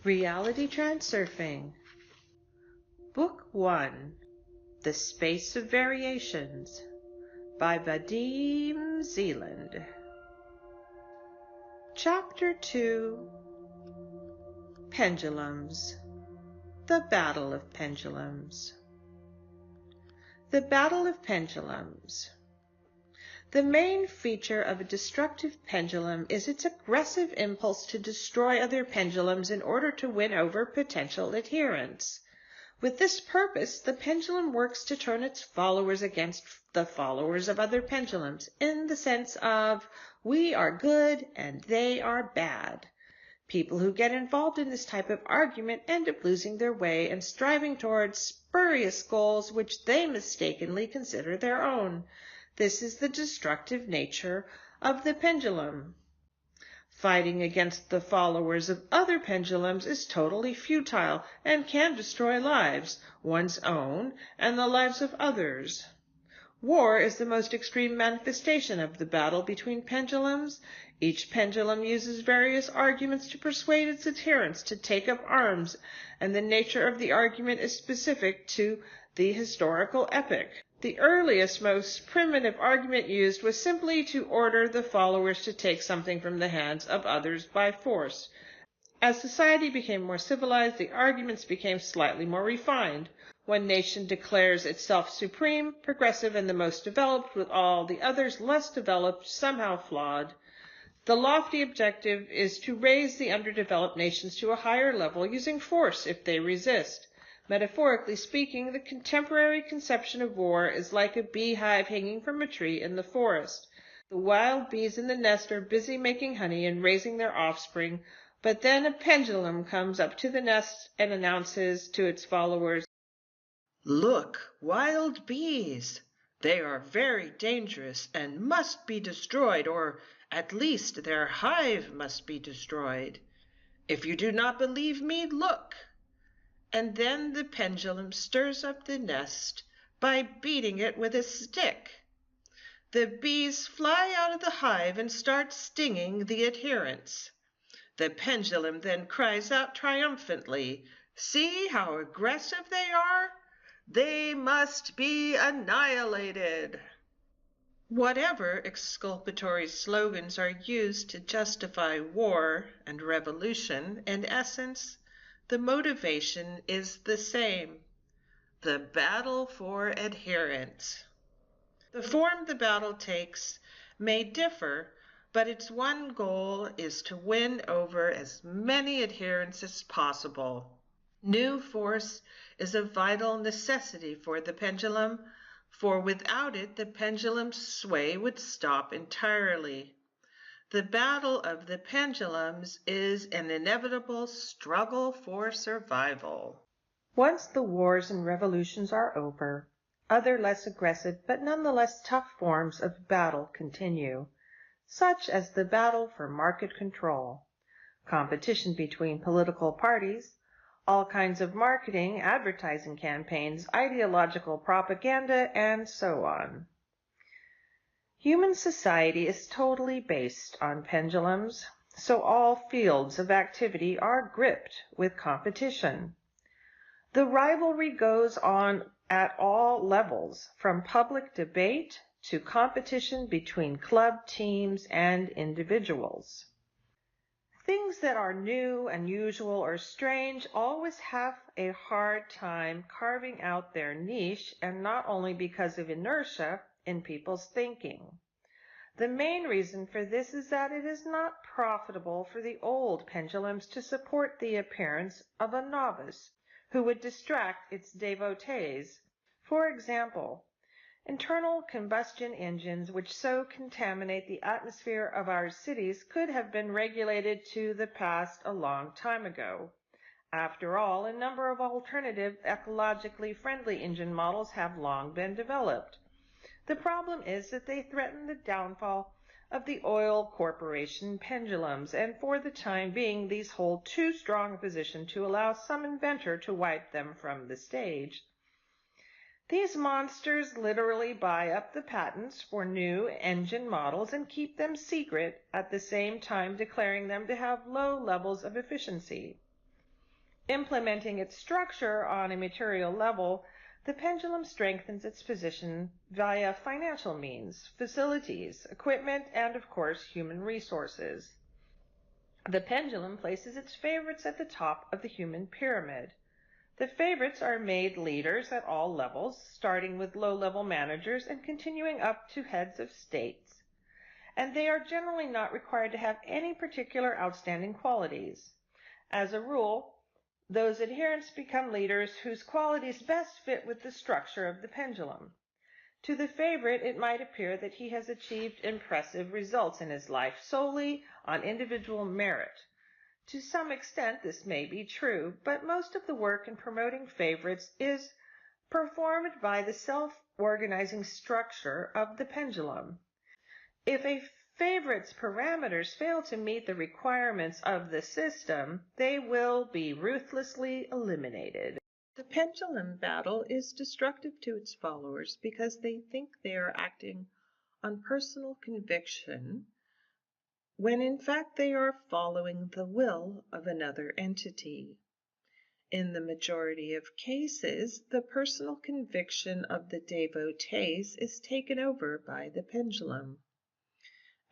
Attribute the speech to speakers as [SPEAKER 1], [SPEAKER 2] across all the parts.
[SPEAKER 1] Reality Transurfing. Book 1, The Space of Variations, by Vadim Zeland. Chapter 2, Pendulums. The Battle of Pendulums. The Battle of Pendulums. The main feature of a destructive pendulum is its aggressive impulse to destroy other pendulums in order to win over potential adherents. With this purpose, the pendulum works to turn its followers against the followers of other pendulums, in the sense of, we are good and they are bad. People who get involved in this type of argument end up losing their way and striving towards spurious goals which they mistakenly consider their own. This is the destructive nature of the pendulum. Fighting against the followers of other pendulums is totally futile and can destroy lives, one's own and the lives of others. War is the most extreme manifestation of the battle between pendulums. Each pendulum uses various arguments to persuade its adherents to take up arms, and the nature of the argument is specific to the historical epoch. The earliest, most primitive argument used was simply to order the followers to take something from the hands of others by force. As society became more civilized, the arguments became slightly more refined. One nation declares itself supreme, progressive, and the most developed, with all the others less developed, somehow flawed. The lofty objective is to raise the underdeveloped nations to a higher level using force if they resist. Metaphorically speaking, the contemporary conception of war is like a beehive hanging from a tree in the forest. The wild bees in the nest are busy making honey and raising their offspring, but then a pendulum comes up to the nest and announces to its followers,
[SPEAKER 2] "Look, wild bees! They are very dangerous and must be destroyed, or at least their hive must be destroyed. If you do not believe me, look." And then the pendulum stirs up the nest by beating it with a stick. The bees fly out of the hive and start stinging the adherents. The pendulum then cries out triumphantly, "See how aggressive they are? They must be annihilated." Whatever exculpatory slogans are used to justify war and revolution, in essence, the motivation is the same: the battle for adherence. The form the battle takes may differ, but its one goal is to win over as many adherents as possible. New force is a vital necessity for the pendulum, for without it the pendulum's sway would stop entirely. The battle of the pendulums is an inevitable struggle for survival.
[SPEAKER 1] once the wars and revolutions are over, other less aggressive but nonetheless tough forms of battle continue, such as the battle for market control, competition between political parties, all kinds of marketing, advertising campaigns, ideological propaganda, and so on. Human society is totally based on pendulums, so all fields of activity are gripped with competition. The rivalry goes on at all levels, from public debate to competition between club teams and individuals. Things that are new, unusual, or strange always have a hard time carving out their niche, and not only because of inertia in people's thinking. The main reason for this is that it is not profitable for the old pendulums to support the appearance of a novice who would distract its devotees. For example, internal combustion engines which so contaminate the atmosphere of our cities could have been regulated to the past a long time ago. After all, a number of alternative, ecologically friendly engine models have long been developed. The problem is that they threaten the downfall of the oil corporation pendulums, and for the time being these hold too strong a position to allow some inventor to wipe them from the stage. These monsters literally buy up the patents for new engine models and keep them secret, at the same time declaring them to have low levels of efficiency. Implementing its structure on a material level, the pendulum strengthens its position via financial means, facilities, equipment, and of course, human resources. The pendulum places its favorites at the top of the human pyramid. The favorites are made leaders at all levels, starting with low-level managers and continuing up to heads of states. And they are generally not required to have any particular outstanding qualities. As a rule, those adherents become leaders whose qualities best fit with the structure of the pendulum. To the favorite, it might appear that he has achieved impressive results in his life solely on individual merit. To some extent, this may be true, but most of the work in promoting favorites is performed by the self-organizing structure of the pendulum. If a favorite's parameters fail to meet the requirements of the system, they will be ruthlessly eliminated.
[SPEAKER 2] The pendulum battle is destructive to its followers because they think they are acting on personal conviction when in fact they are following the will of another entity. In the majority of cases, the personal conviction of the devotees is taken over by the pendulum.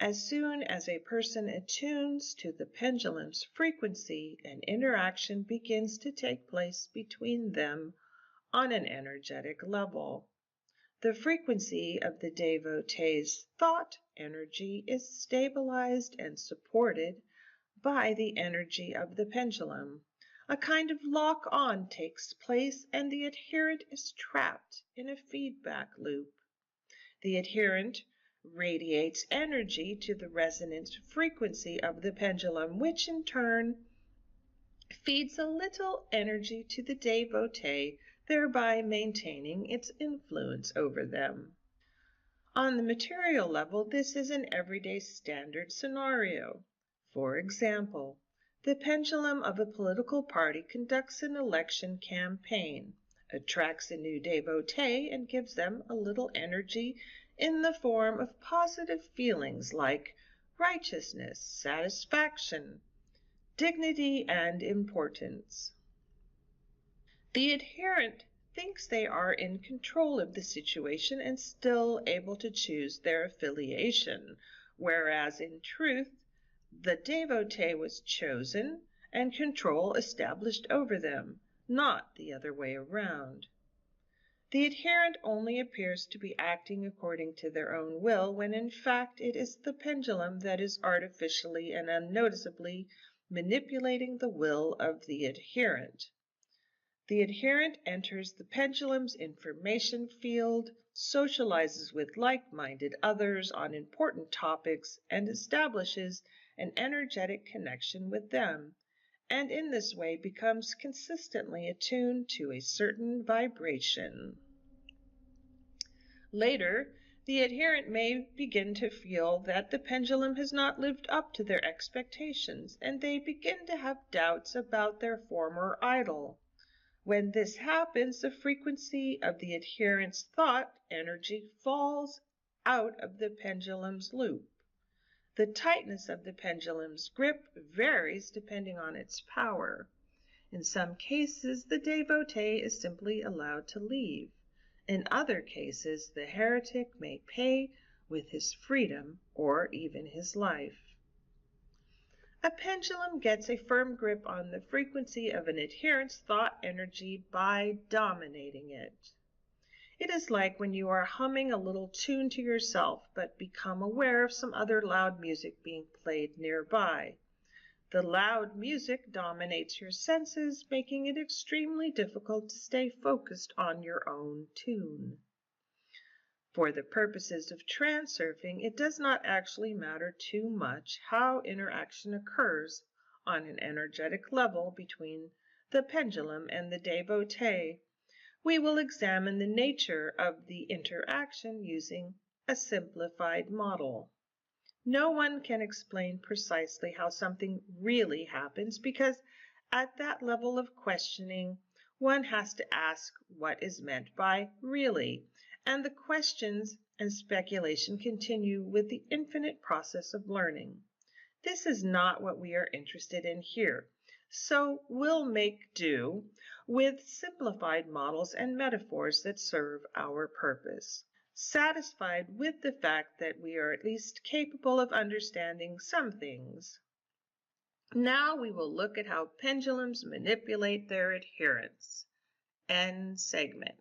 [SPEAKER 2] As soon as a person attunes to the pendulum's frequency, an interaction begins to take place between them on an energetic level. The frequency of the devotee's thought energy is stabilized and supported by the energy of the pendulum. A kind of lock-on takes place and the adherent is trapped in a feedback loop. The adherent radiates energy to the resonant frequency of the pendulum, which in turn feeds a little energy to the devotee, thereby maintaining its influence over them. On the material level, this is an everyday standard scenario. For example, the pendulum of a political party conducts an election campaign, attracts a new devotee, and gives them a little energy in the form of positive feelings like righteousness, satisfaction, dignity, and importance. The adherent thinks they are in control of the situation and still able to choose their affiliation, whereas in truth, the devotee was chosen and control established over them, not the other way around. The adherent only appears to be acting according to their own will, when in fact it is the pendulum that is artificially and unnoticeably manipulating the will of the adherent. The adherent enters the pendulum's information field, socializes with like-minded others on important topics, and establishes an energetic connection with them, and in this way becomes consistently attuned to a certain vibration. Later, the adherent may begin to feel that the pendulum has not lived up to their expectations, and they begin to have doubts about their former idol. When this happens, the frequency of the adherent's thought energy falls out of the pendulum's loop. The tightness of the pendulum's grip varies depending on its power. In some cases, the devotee is simply allowed to leave. In other cases, the heretic may pay with his freedom or even his life. A pendulum gets a firm grip on the frequency of an adherent's thought energy by dominating it. It is like when you are humming a little tune to yourself, but become aware of some other loud music being played nearby. The loud music dominates your senses, making it extremely difficult to stay focused on your own tune. For the purposes of transurfing, it does not actually matter too much how interaction occurs on an energetic level between the pendulum and the devotee. We will examine the nature of the interaction using a simplified model. No one can explain precisely how something really happens because at that level of questioning, one has to ask what is meant by really, and the questions and speculation continue with the infinite process of learning. This is not what we are interested in here. So we'll make do with simplified models and metaphors that serve our purpose, satisfied with the fact that we are at least capable of understanding some things. Now we will look at how pendulums manipulate their adherents. End segment.